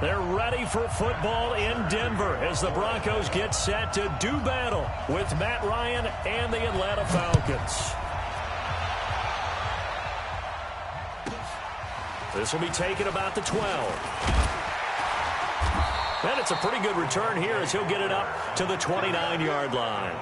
They're ready for football in Denver as the Broncos get set to do battle with Matt Ryan and the Atlanta Falcons. This will be taken about the 12. And it's a pretty good return here as he'll get it up to the 29-yard line.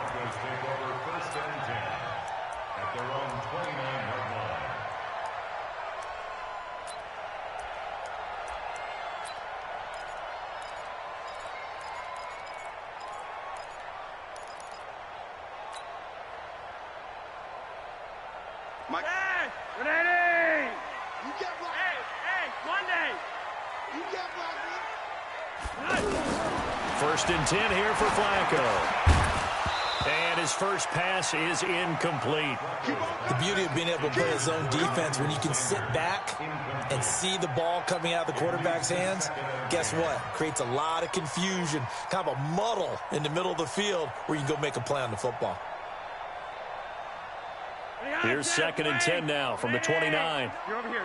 Mike. Hey, Renee! You get blocked. Hey, Monday! You get blocked. First and 10 here for Flacco. And his first pass is incomplete. The beauty of being able to play his own defense when you can sit back and see the ball coming out of the quarterback's hands, guess what? Creates a lot of confusion, kind of a muddle in the middle of the field where you can go make a play on the football. Here's second and 10 now from the 29. You're over here.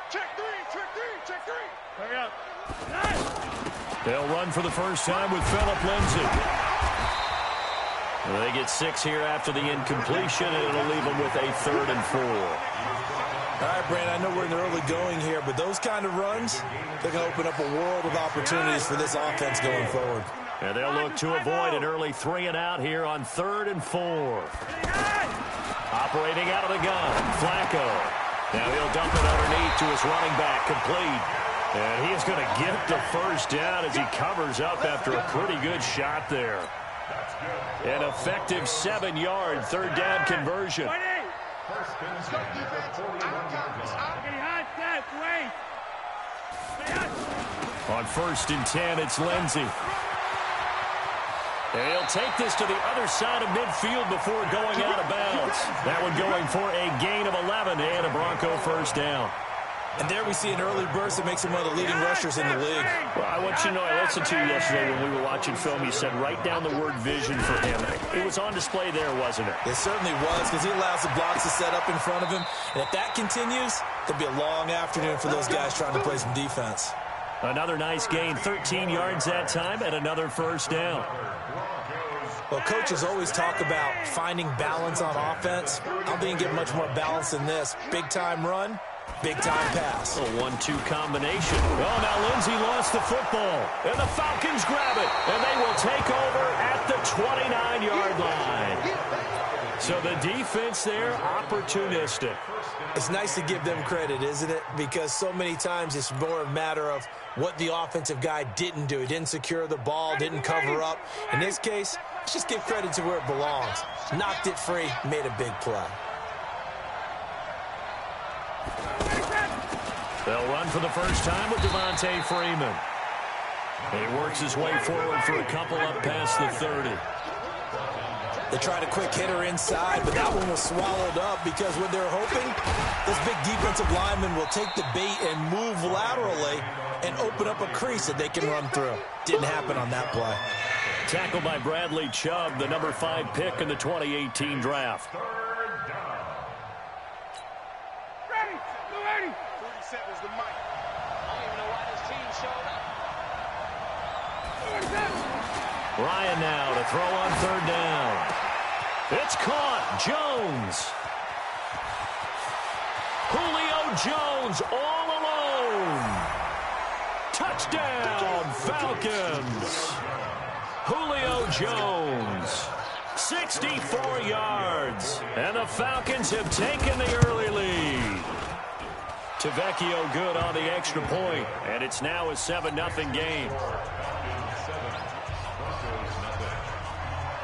Check three. Hurry up. They'll run for the first time with Phillip Lindsay. They get 6 here after the incompletion, and it'll leave them with a 3rd and 4. All right, Brandon, I know we're in the early going here, but those kind of runs, they're going to open up a world of opportunities for this offense going forward. And they'll look to avoid an early 3 and out here on 3rd and 4. Operating out of the gun, Flacco. Now he'll dump it underneath to his running back, complete. And he is going to get the first down as he covers up after a pretty good shot there. An effective 7-yard 3rd down conversion. On 1st and 10, it's Lindsay. And he'll take this to the other side of midfield before going out of bounds. That one going for a gain of 11 and a Bronco first down. And there we see an early burst that makes him one of the leading rushers in the league. Well, I want you to know, I listened to you yesterday when we were watching film. You said write down the word vision for him. It was on display there, wasn't it? It certainly was, because he allows the blocks to set up in front of him. And if that continues, it'll be a long afternoon for those guys trying to play some defense. Another nice gain, 13 yards that time, and another first down. Well, coaches always talk about finding balance on offense. I don't think you can get much more balance than this. Big-time run, big-time pass. A 1-2 combination. Oh, now Lindsay lost the football, and the Falcons grab it, and they will take over at the 29-yard line. So the defense there, opportunistic. It's nice to give them credit, isn't it? Because so many times it's more a matter of what the offensive guy didn't do. He didn't secure the ball, didn't cover up. In this case, let's just give credit to where it belongs. Knocked it free, made a big play. They'll run for the first time with Devontae Freeman. He works his way forward for a couple up past the 30. They tried a quick hitter inside, but that one was swallowed up because what they're hoping, this big defensive lineman will take the bait and move laterally and open up a crease that they can run through. Didn't happen on that play. Tackled by Bradley Chubb, the number 5 pick in the 2018 draft. Ready. 47's the mic. I don't even know why this team showed up. Ryan now to throw on 3rd down. It's caught. Jones. Julio Jones all alone. Touchdown, Falcons. Julio Jones, 64 yards. And the Falcons have taken the early lead. Tavecchio good on the extra point, and it's now a 7-0 game.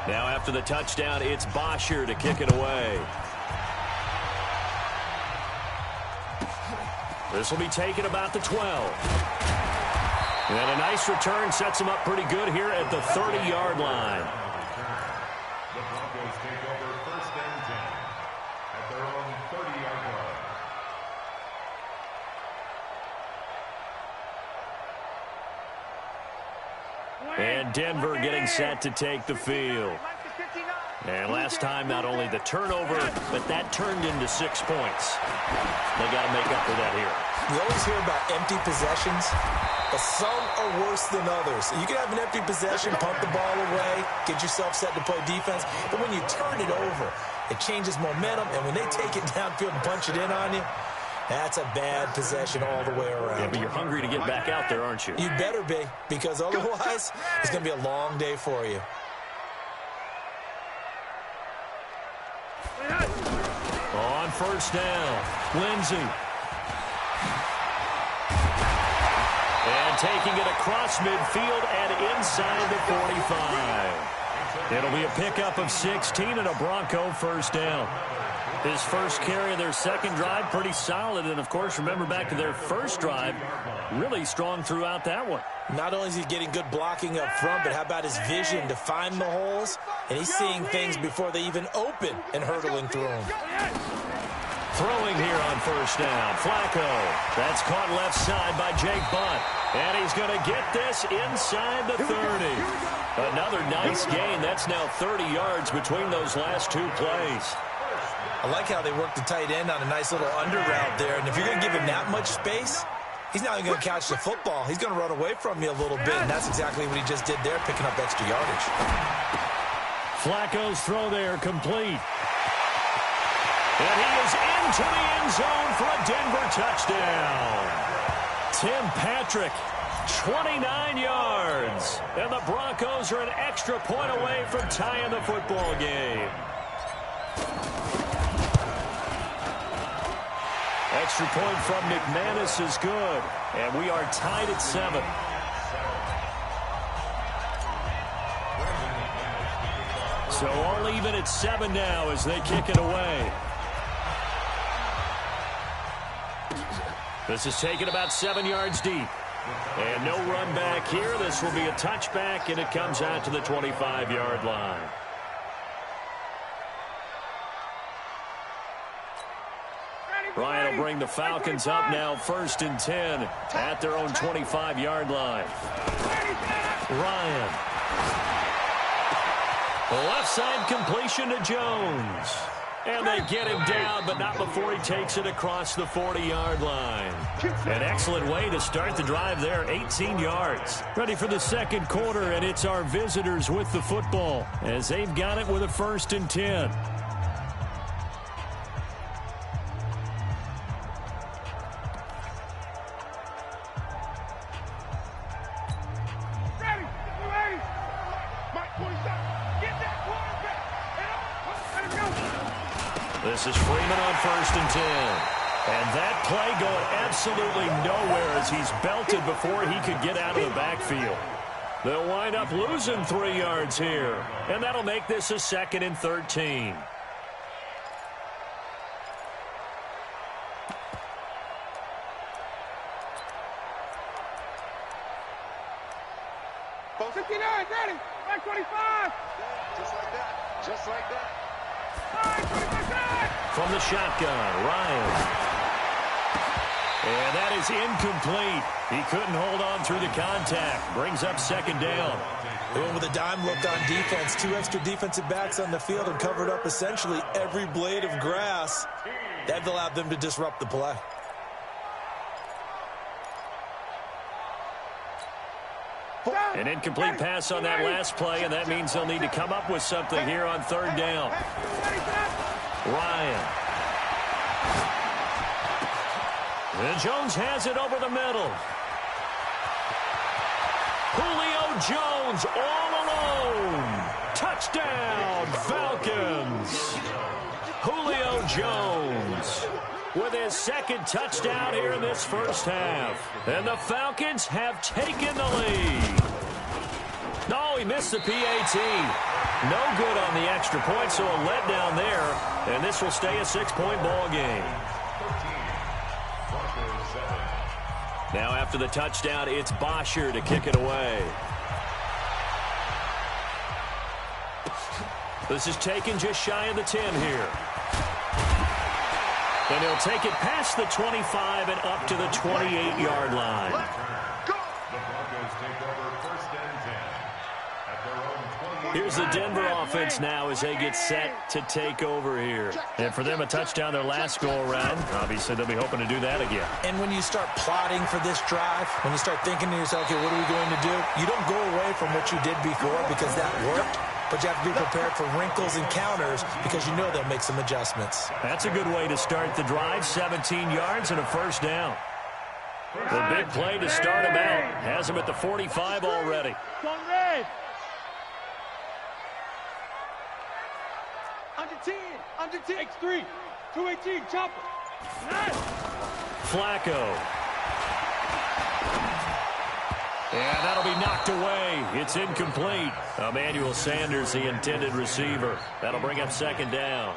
Now after the touchdown, it's Bosher to kick it away. This will be taken about the 12. And a nice return sets him up pretty good here at the 30-yard line. The Broncos take over 1st and 10 at their own 30-yard line. And Denver getting set to take the field. And last time, not only the turnover, but that turned into 6 points. They got to make up for that here. We always hear about empty possessions, but some are worse than others. You can have an empty possession, pump the ball away, get yourself set to play defense, but when you turn it over, it changes momentum, and when they take it downfield and punch it in on you, that's a bad possession all the way around. Yeah, but you're hungry to get back out there, aren't you? You better be, because otherwise, it's going to be a long day for you. On first down, Lindsey. And taking it across midfield and inside the 45. It'll be a pickup of 16 and a Bronco first down. His first carry of their second drive, pretty solid. And, of course, remember back to their first drive, really strong throughout that one. Not only is he getting good blocking up front, but how about his vision to find the holes? And he's seeing things before they even open and hurtling through them. Throwing here on first down, Flacco. That's caught left side by Jake Butt. And he's going to get this inside the 30. Another nice gain. That's now 30 yards between those last two plays. I like how they work the tight end on a nice little under route there. And if you're going to give him that much space, he's not even going to catch the football. He's going to run away from you a little bit, and that's exactly what he just did there, picking up extra yardage. Flacco's throw there, complete. And he is into the end zone for a Denver touchdown. Tim Patrick, 29 yards. And the Broncos are an extra point away from tying the football game. Extra point from McManus is good. And we are tied at 7. So all even at 7 now as they kick it away. This is taken about 7 yards deep. And no run back here. This will be a touchback, and it comes out to the 25-yard line. Ryan will bring the Falcons up now, 1st and 10 at their own 25-yard line. Ryan. Left side completion to Jones. And they get him down, but not before he takes it across the 40-yard line. An excellent way to start the drive there, 18 yards. Ready for the second quarter, and it's our visitors with the football as they've got it with a 1st and 10. This is Freeman on 1st and 10. And that play going absolutely nowhere as he's belted before he could get out of the backfield. They'll wind up losing 3 yards here. And that'll make this a 2nd and 13. Ready, back 25. Just like that. Just like that. From the shotgun, Ryan. And that is incomplete. He couldn't hold on through the contact. Brings up 2nd down. They went with a dime look on defense. 2 extra defensive backs on the field and covered up essentially every blade of grass. That allowed them to disrupt the play. An incomplete pass on that last play, and that means they'll need to come up with something here on 3rd down. Ryan. And Jones has it over the middle. Julio Jones all alone. Touchdown, Falcons. Julio Jones with his 2nd touchdown here in this first half. And the Falcons have taken the lead. No, he missed the PAT. No good on the extra point, so a letdown there. And this will stay a 6-point ball game. Now after the touchdown, it's Bosher to kick it away. This is taken just shy of the 10 here. And he'll take it past the 25 and up to the 28-yard line. The Broncos take over 1st and 10 at their own Here's the Denver offense now as they get set to take over here. And for them, a touchdown their last go-around. Obviously, they'll be hoping to do that again. And when you start plotting for this drive, when you start thinking to yourself, okay, what are we going to do? You don't go away from what you did before because that worked. But you have to be prepared for wrinkles and counters because you know they'll make some adjustments. That's a good way to start the drive. 17 yards and a first down. The big play to start him out. Has him at the 45 already. Under 10. X3. 218. Chopper. Nice. Flacco. And that'll be knocked away. It's incomplete. Emmanuel Sanders, the intended receiver. That'll bring up second down.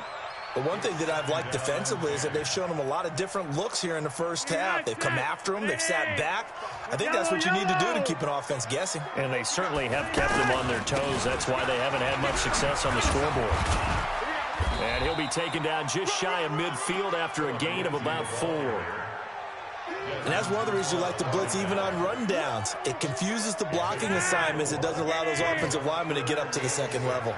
The one thing that I've liked defensively is that they've shown them a lot of different looks here in the first half. They've come after them. They've sat back. I think that's what you need to do to keep an offense guessing. And they certainly have kept them on their toes. That's why they haven't had much success on the scoreboard. And he'll be taken down just shy of midfield after a gain of about 4. And that's one of the reasons you like to blitz even on rundowns. It confuses the blocking assignments. It doesn't allow those offensive linemen to get up to the second level.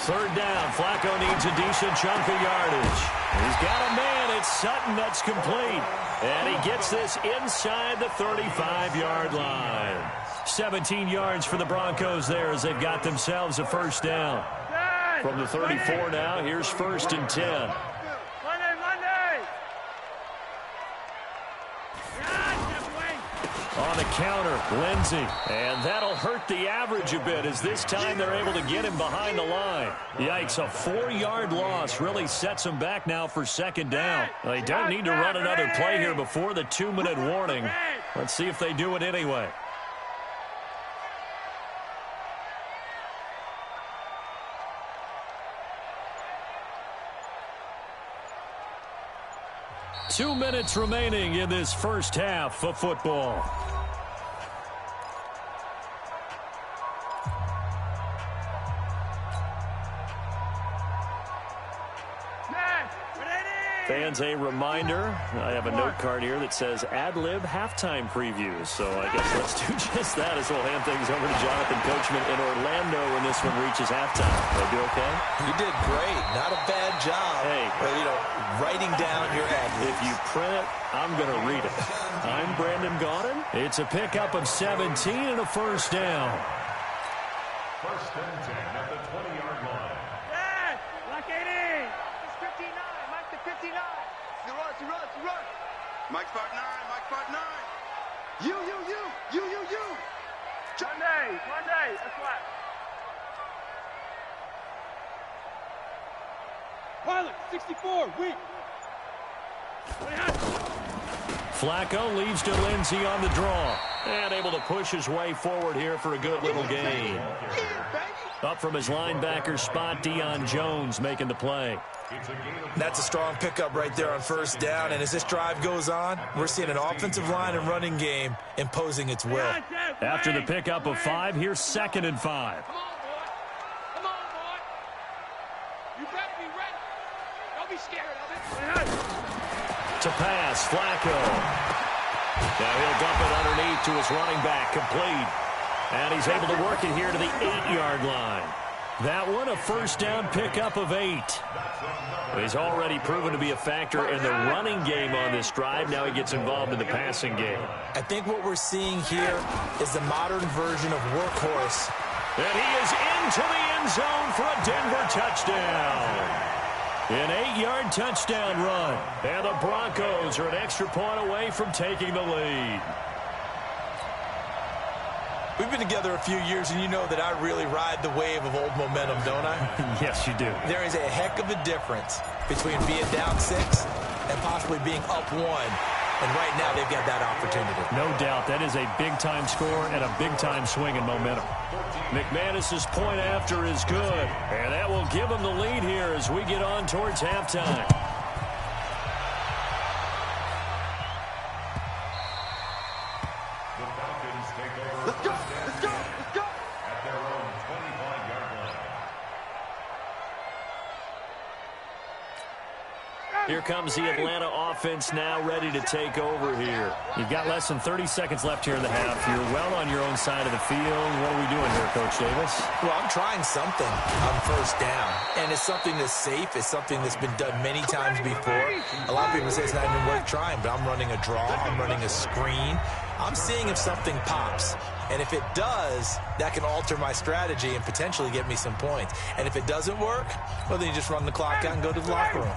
Third down. Flacco needs a decent chunk of yardage. He's got a man. It's Sutton. That's complete. And he gets this inside the 35-yard line. 17 yards for the Broncos there as they've got themselves a first down. From the 34 now, here's 1st and 10. On the counter, Lindsey. And that'll hurt the average a bit as this time they're able to get him behind the line. Yikes, a 4-yard loss really sets them back now for second down. They don't need to run another play here before the 2-minute warning. Let's see if they do it anyway. Two minutes remaining in this first half of football. Fans, a reminder, I have a note card here that says ad-lib halftime previews. So I guess let's do just that as we'll hand things over to Jonathan Coachman in Orlando when this one reaches halftime. Did I do okay? You did great. Not a bad job. Hey. But, writing down your ad-libs. If you print it, I'm going to read it. I'm Brandon Gaudin. It's a pickup of 17 and a first down. 1st and 10 at the 20-yard line. Lock it in. It's 59. Mike to 59. You run. Mike spot 9. You. Monday. That's right. Pilot, 64. Weak. Flacco leaves to Lindsey on the draw. And able to push his way forward here for a good little gain. Up from his linebacker spot, Deion Jones making the play. That's a strong pickup right there on first down. And as this drive goes on, we're seeing an offensive line and running game imposing its will. After the pickup of 5, here's 2nd and 5. Come on, boy. You better be ready. Don't be scared of it. To pass, Flacco. Now he'll dump it underneath to his running back, complete. And he's able to work it here to the 8-yard line. That one, a first down pickup of 8. He's already proven to be a factor in the running game on this drive. Now he gets involved in the passing game. I think what we're seeing here is the modern version of workhorse. And he is into the end zone for a Denver touchdown. An 8-yard touchdown run. And the Broncos are an extra point away from taking the lead. We've been together a few years, and you know that I really ride the wave of old momentum, don't I? Yes, you do. There is a heck of a difference between being down 6 and possibly being up 1. And right now, they've got that opportunity. No doubt. That is a big-time score and a big-time swing in momentum. McManus's point after is good. And that will give them the lead here as we get on towards halftime. Let's go. At their own 25-yard line. Here comes the Atlanta offense now ready to take over here. You've got less than 30 seconds left here in the half. You're well on your own side of the field. What are we doing here, Coach Davis? Well, I'm trying something on first down, and it's something that's safe. It's something that's been done many times before. A lot of people say it's not even worth trying, but I'm running a draw. I'm running a screen. I'm seeing if something pops. And if it does, that can alter my strategy and potentially get me some points. And if it doesn't work, well, then you just run the clock out and go to the locker room.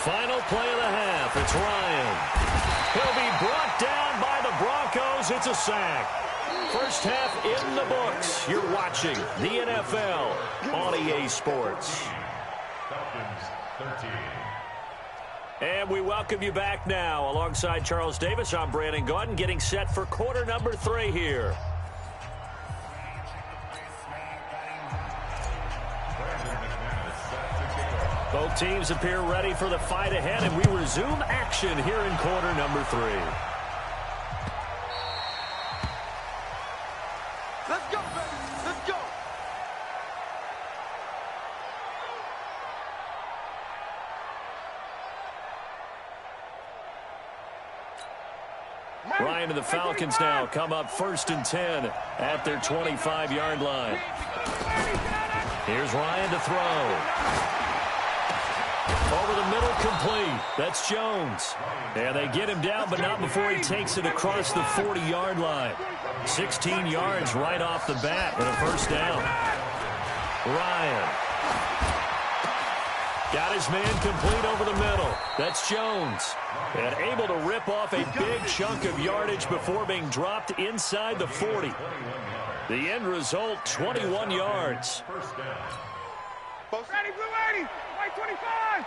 Final play of the half. It's Ryan. He'll be brought down by the Broncos. It's a sack. First half in the books. You're watching the NFL on EA Sports. Falcons 13. And we welcome you back now. Alongside Charles Davis, I'm Brandon Gaudin, getting set for quarter number 3 here. Both teams appear ready for the fight ahead, and we resume action here in quarter number 3. Let's go, baby. Let's go. Ryan and the Falcons now come up 1st and 10 at their 25-yard line. Here's Ryan to throw. Over the middle, complete. That's Jones. And they get him down, but not before he takes it across the 40-yard line. 16 yards right off the bat and a first down. Ryan. Got his man complete over the middle. That's Jones. And able to rip off a big chunk of yardage before being dropped inside the 40. The end result, 21 yards. Ready, blue 80, white 25.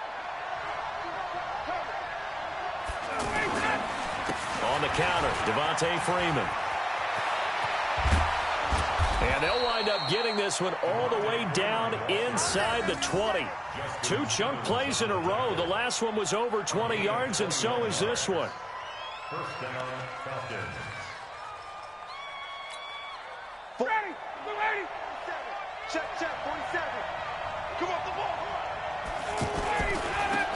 On the counter, Devontae Freeman. And they'll wind up getting this one all the way down inside the 20. 2 chunk plays in a row. The last one was over 20 yards, and so is this one. First down, Falcons. Ready, blue 80. Check, 47. Come off the ball.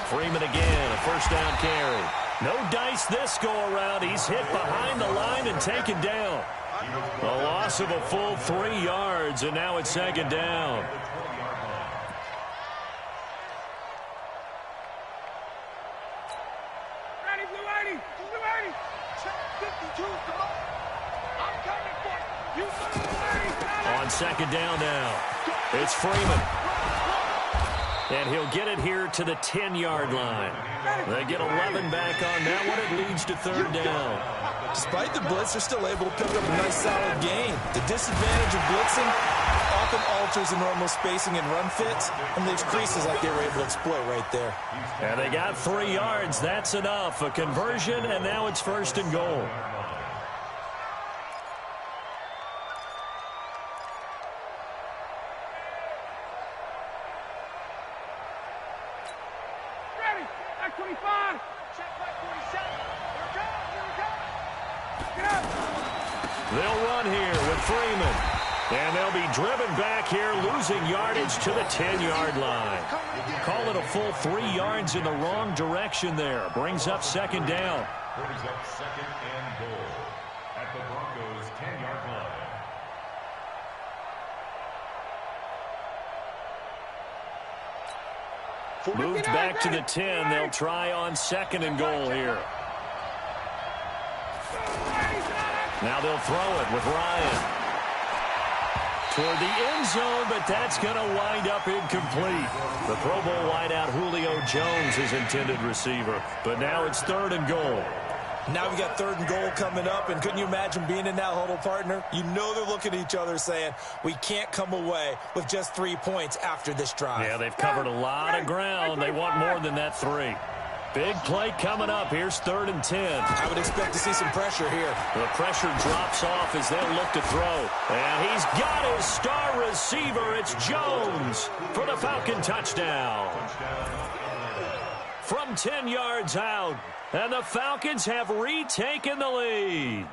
Freeman again, a first down carry. No dice this go-around. He's hit behind the line and taken down. A loss of a full 3 yards, and now it's 2nd down. Ready, blue 80, blue 80. Check 52. Come on. I'm coming for you. You On 2nd down now, it's Freeman. And he'll get it here to the 10-yard line. They get 11 back on that one. It leads to 3rd down. Despite the blitz, they're still able to pick up a nice, solid gain. The disadvantage of blitzing often alters the normal spacing and run fits, and leaves creases like they were able to exploit right there. And they got 3 yards. That's enough. A conversion, and now it's 1st and goal. Ready, back 25. Check back 47. Here we go. Get up. They'll run here with Freeman. And they'll be driven back here, losing yardage to the 10-yard line. Call it a full 3 yards in the wrong direction there. Brings up 2nd down. Brings up 2nd and goal at the Broncos' 10-yard line. Moved back to the 10. They'll try on 2nd and goal here. Now they'll throw it with Ryan. Toward the end zone, but that's going to wind up incomplete. The Pro Bowl wideout Julio Jones is intended receiver. But now it's 3rd and goal. Now we got 3rd and goal coming up, and couldn't you imagine being in that huddle, partner? You know they're looking at each other saying, we can't come away with just 3 points after this drive. Yeah, they've covered a lot of ground. They want more than that 3. Big play coming up. Here's 3rd and 10. I would expect to see some pressure here. The pressure drops off as they'll look to throw. And he's got his star receiver. It's Jones for the Falcon touchdown. From 10 yards out. And the Falcons have retaken the lead.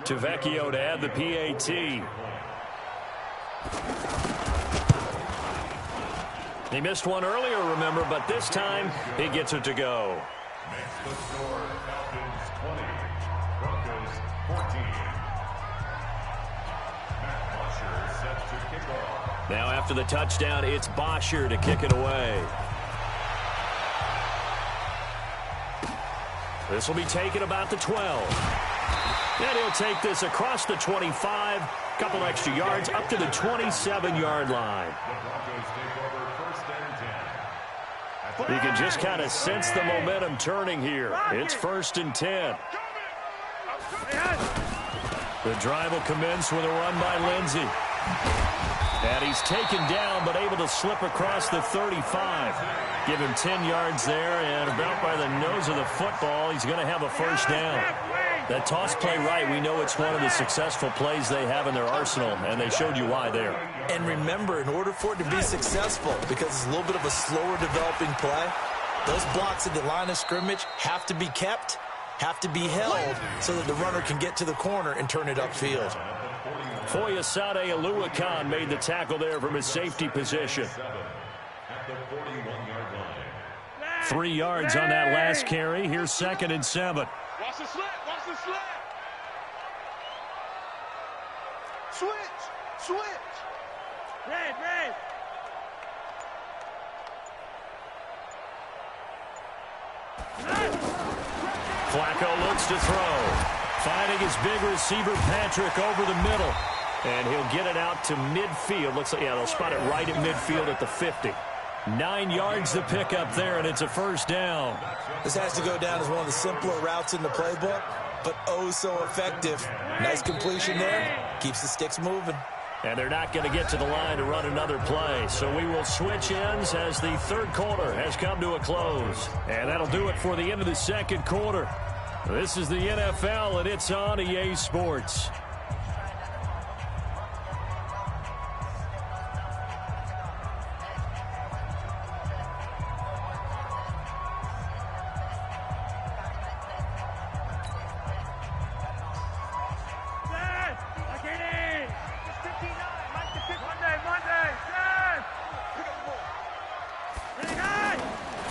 to Vecchio to add the PAT. He missed one earlier, remember, but this time he gets it to go. Makes the score Falcons 20, Broncos 14. Matt Bosher set to kick off. Now after the touchdown, it's Bosher to kick it away. This will be taken about the 12. And he'll take this across the 25, couple extra yards, up to the 27-yard line. The Broncos take over first and 10. You can just kind of sense the momentum turning here. It's 1st and 10. The drive will commence with a run by Lindsey. And he's taken down, but able to slip across the 35. Give him 10 yards there, and about by the nose of the football, he's going to have a first down. That toss play right, we know it's one of the successful plays they have in their arsenal, and they showed you why there. And remember, in order for it to be successful, because it's a little bit of a slower developing play, those blocks at the line of scrimmage have to be kept, have to be held, so that the runner can get to the corner and turn it upfield. Foyesade Aluakan made the tackle there from his safety position. At the 41-yard line. 3 yards on that last carry. Here's 2nd and 7. Watch the slant. Watch the slant. Switch. Red. Flacco looks to throw. Finding his big receiver, Patrick, over the middle. And he'll get it out to midfield. Looks like, yeah, they'll spot it right at midfield at the 50. 9 yards to pick up there, and it's a first down. This has to go down as one of the simpler routes in the playbook, but oh so effective. Nice completion there. Keeps the sticks moving. And they're not going to get to the line to run another play. So we will switch ends as the 3rd quarter has come to a close. And that'll do it for the end of the 2nd quarter. This is the NFL, and it's on EA Sports.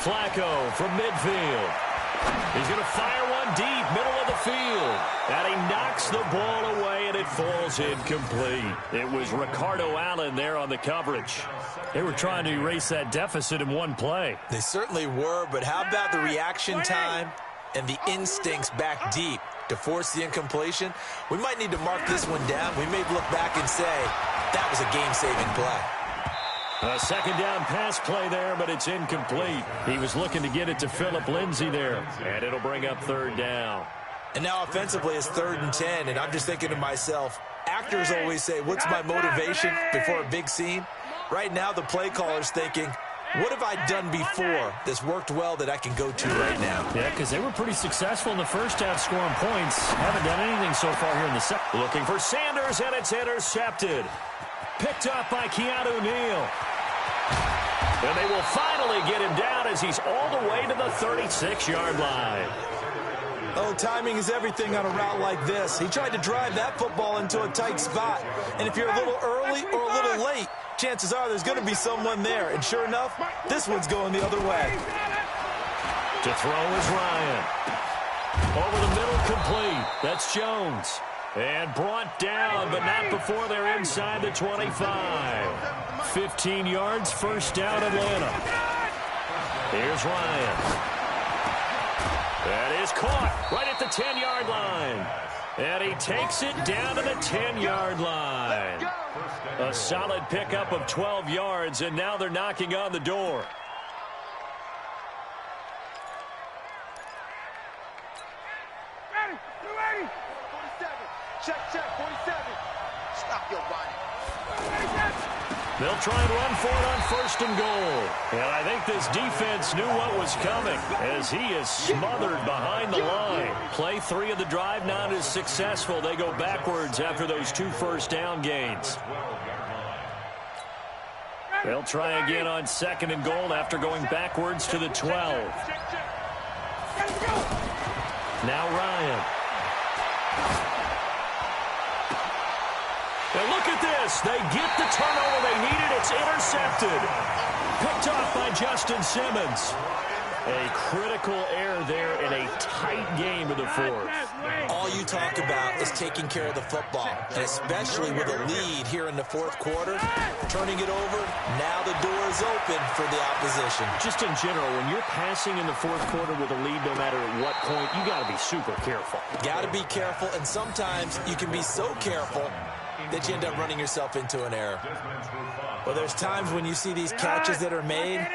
Flacco from midfield. He's going to fire one deep, middle of the field. And he knocks the ball away, and it falls incomplete. It was Ricardo Allen there on the coverage. They were trying to erase that deficit in one play. They certainly were, but how about the reaction time and the instincts back deep to force the incompletion? We might need to mark this one down. We may look back and say that was a game-saving play. A 2nd down pass play there, but it's incomplete. He was looking to get it to Phillip Lindsay there, and it'll bring up 3rd down. And now offensively it's 3rd and 10, and I'm just thinking to myself, actors always say, what's my motivation before a big scene? Right now the play caller's thinking, what have I done before that's worked well that I can go to right now? Yeah, because they were pretty successful in the first half scoring points. Haven't done anything so far here in the second. Looking for Sanders, and it's intercepted. Picked up by Keanu Neal. And they will finally get him down as he's all the way to the 36-yard line. Oh, timing is everything on a route like this. He tried to drive that football into a tight spot. And if you're a little early or a little late, chances are there's going to be someone there. And sure enough, this one's going the other way. To throw is Ryan. Over the middle, complete. That's Jones. And brought down, but not before they're inside the 25. 15 yards, first down, Atlanta. Here's Ryan. That is caught right at the 10-yard line. And he takes it down to the 10-yard line. A solid pickup of 12 yards, and now they're knocking on the door. Check, 47. Stop your body. They'll try and run for it on 1st and goal. And I think this defense knew what was coming as he is smothered behind the line. Play 3 of the drive not as successful. They go backwards after those 2 first down gains. They'll try again on 2nd and goal after going backwards to the 12. Now Ryan. And look at this. They get the turnover they needed. It's intercepted. Picked off by Justin Simmons. A critical error there in a tight game of the fourth. All you talk about is taking care of the football, and especially with a lead here in the fourth quarter, turning it over, now the door is open for the opposition. Just in general, when you're passing in the fourth quarter with a lead, no matter at what point, you got to be super careful. Got to be careful, and sometimes you can be so careful that you end up running yourself into an error. But there's times when you see these catches that are made,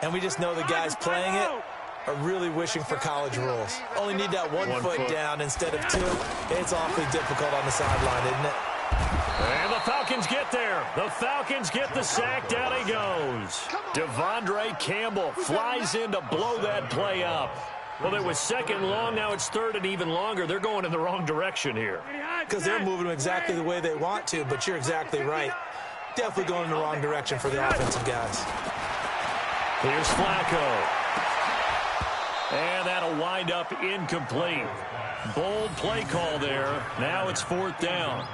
and we just know the guys playing it are really wishing for college rules. Only need that one foot down instead of two. It's awfully difficult on the sideline, isn't it? And the Falcons get there. The Falcons get the sack. Down he goes. Devondre Campbell flies in to blow that play up. Well, it was second long. Now it's third and even longer. They're going in the wrong direction here. Because they're moving them exactly the way they want to, but you're exactly right. Definitely going in the wrong direction for the offensive guys. Here's Flacco. And that'll wind up incomplete. Bold play call there. Now it's fourth down.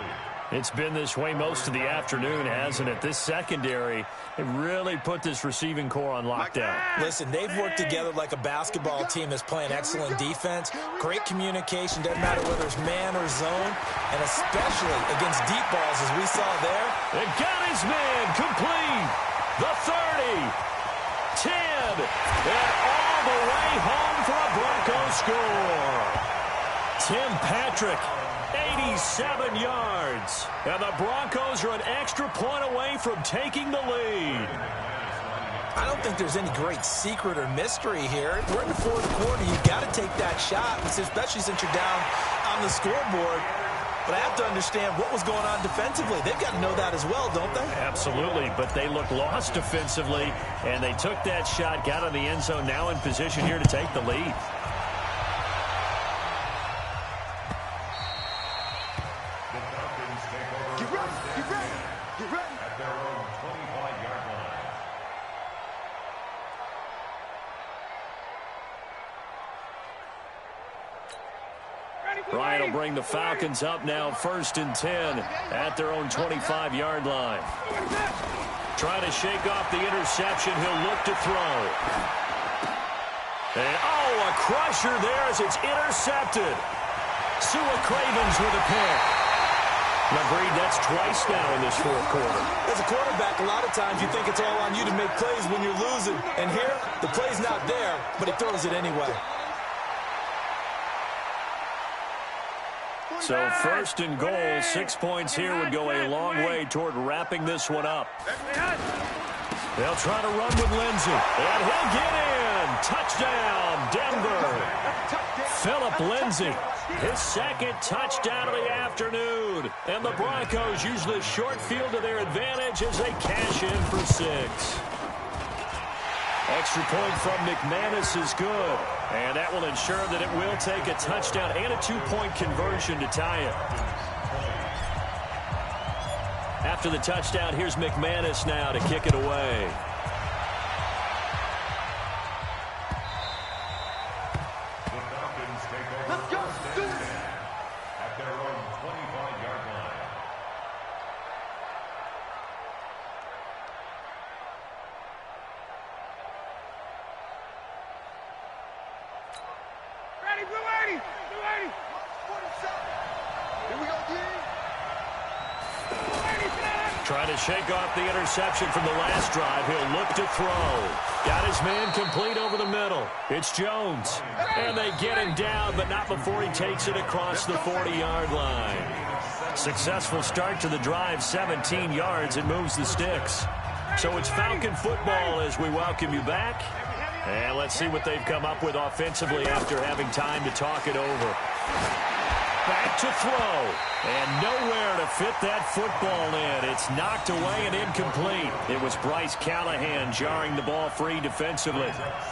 It's been this way most of the afternoon, hasn't it? This secondary, it really put this receiving core on lockdown. Listen, they've worked together like a basketball team that's playing excellent defense. Great communication, doesn't matter whether it's man or zone, and especially against deep balls as we saw there. And got his man complete. The 30, 10, and all the way home for a Broncos score. Tim Patrick, 87 yards. And the Broncos are an extra point away from taking the lead. I don't think there's any great secret or mystery here. We're in the fourth quarter. You've got to take that shot, especially since you're down on the scoreboard. But I have to understand what was going on defensively. They've got to know that as well, don't they? Absolutely, but they look lost defensively, and they took that shot, got in the end zone, now in position here to take the lead. Ryan will bring the Falcons up now, 1st and 10 at their own 25-yard line. Trying to shake off the interception. He'll look to throw. And, a crusher there as it's intercepted. Sua Cravens with a pick. Agreed, that's twice now in this fourth quarter. As a quarterback, a lot of times you think it's all on you to make plays when you're losing. And here, the play's not there, but he throws it anyway. So 1st and goal, 6 points here would go a long way toward wrapping this one up. They'll try to run with Lindsey, and he'll get in. Touchdown, Denver. Phillip Lindsey, his second touchdown of the afternoon. And the Broncos use the short field to their advantage as they cash in for 6. Extra point from McManus is good. And that will ensure that it will take a touchdown and a 2-point conversion to tie it. After the touchdown, here's McManus now to kick it away. Let's go. At their own 25-yard line. Ready, Blue 80! Blue 80! 47. Here we go, D. Trying to shake off the interception from the last drive. He'll look to throw. Got his man complete over the middle. It's Jones. And they get him down, but not before he takes it across the 40-yard line. Successful start to the drive, 17 yards. It moves the sticks. So it's Falcon football as we welcome you back. And let's see what they've come up with offensively after having time to talk it over. Back to throw. And nowhere to fit that football in. It's knocked away and incomplete. It was Bryce Callahan jarring the ball free defensively.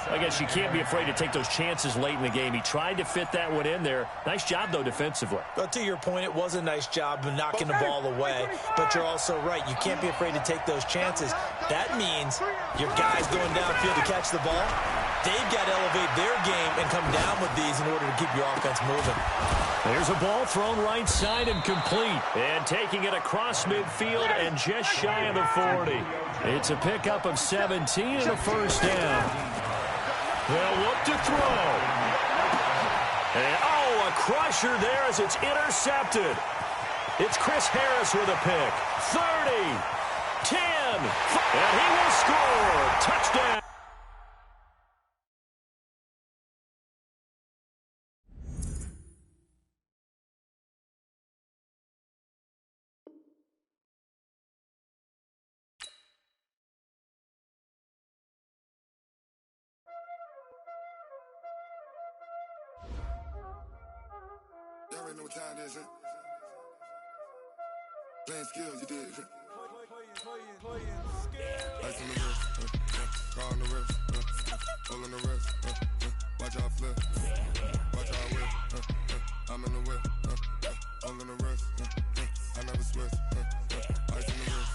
I guess you can't be afraid to take those chances late in the game. He tried to fit that one in there. Nice job, though, defensively. But to your point, it was a nice job of knocking the ball away. But you're also right. You can't be afraid to take those chances. That means your guys going downfield to catch the ball, they've got to elevate their game and come down with these in order to keep your offense moving. There's a ball thrown right side and complete. And taking it across midfield and just shy of the 40. It's a pickup of 17 and a first down. They'll look to throw. And, oh, a crusher there as it's intercepted. It's Chris Harris with a pick. 30, 10, and he will score. Touchdown. Y'all already know what time it is, huh? Playing skills, you did. Ice on the wrist, car on the wrist, pull on the wrist, watch out flip, watch out whip, I'm in the whip, all on the wrist, I never switch, ice on the wrist,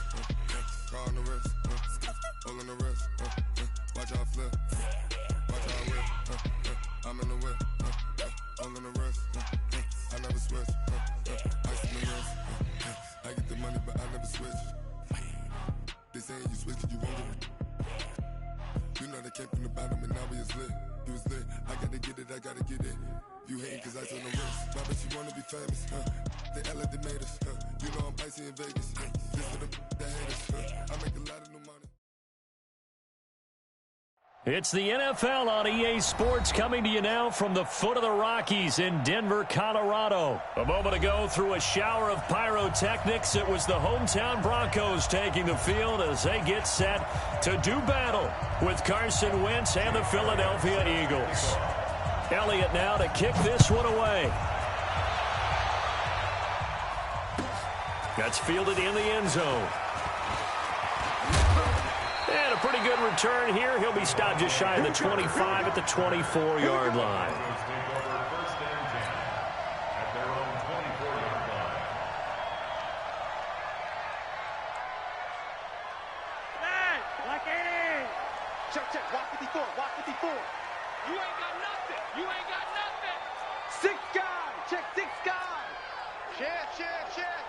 car on the wrist, pull on the wrist, watch out flip, watch out whip, I'm in the whip, all on the wrist, I never switch, ice on the wrist, I get the money but I never switch. They saying you switch it, you won't get it. You know they came from the bottom and now we is lit. You was lit, I gotta get it, I gotta get it. You hating cause ice on the wrist. Why but you wanna be famous, They act like they made us, You know I'm icy in Vegas, Just for the that hate us, I make a lot of new money. It's the NFL on EA Sports coming to you now from the foot of the Rockies in Denver, Colorado. A moment ago, through a shower of pyrotechnics, it was the hometown Broncos taking the field as they get set to do battle with Carson Wentz and the Philadelphia Eagles. Elliott now to kick this one away. That's fielded in the end zone. And a pretty good return here. He'll be stopped just shy of the 25 at the 24-yard line. Check, walk 54, walk 54. You ain't got nothing. You ain't got nothing. 6 guys, check 6 guys. Check.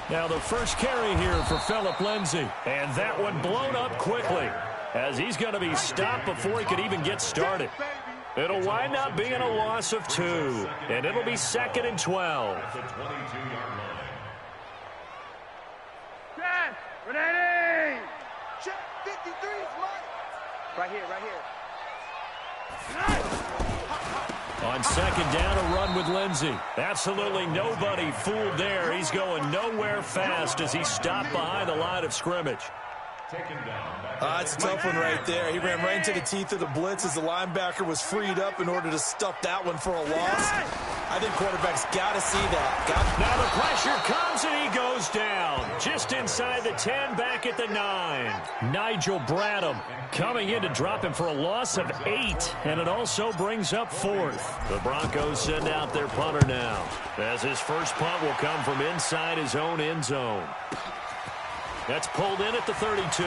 Now the first carry here for Phillip Lindsay. And that one blown up quickly as he's going to be stopped before he could even get started. It'll wind up being a loss of 2. And it'll be 2nd and 12. Check, ready. Check 53's Mike. Right here. On 2nd down, a run with Lindsay. Absolutely nobody fooled there. He's going nowhere fast as he's stopped behind the line of scrimmage. It's a tough one right there. He ran right into the teeth of the blitz as the linebacker was freed up in order to stuff that one for a loss. I think quarterbacks got to see that. Now the pressure comes and he goes down. Just inside the 10, back at the 9. Nigel Bradham coming in to drop him for a loss of 8. And it also brings up 4th. The Broncos send out their punter now, as his first punt will come from inside his own end zone. That's pulled in at the 32.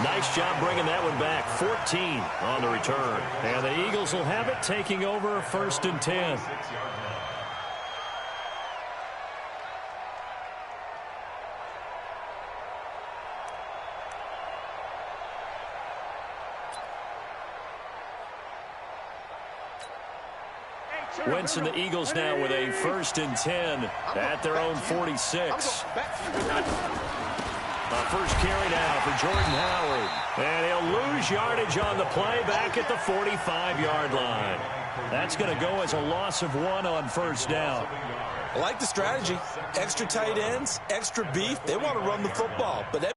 Nice job bringing that one back. 14 on the return. And the Eagles will have it, taking over 1st and 10. Wentz and the Eagles now with a 1st and 10 at their own 46. First carry now for Jordan Howard. And he'll lose yardage on the play back at the 45-yard line. That's going to go as a loss of 1 on 1st down. I like the strategy. Extra tight ends, extra beef. They want to run the football, but that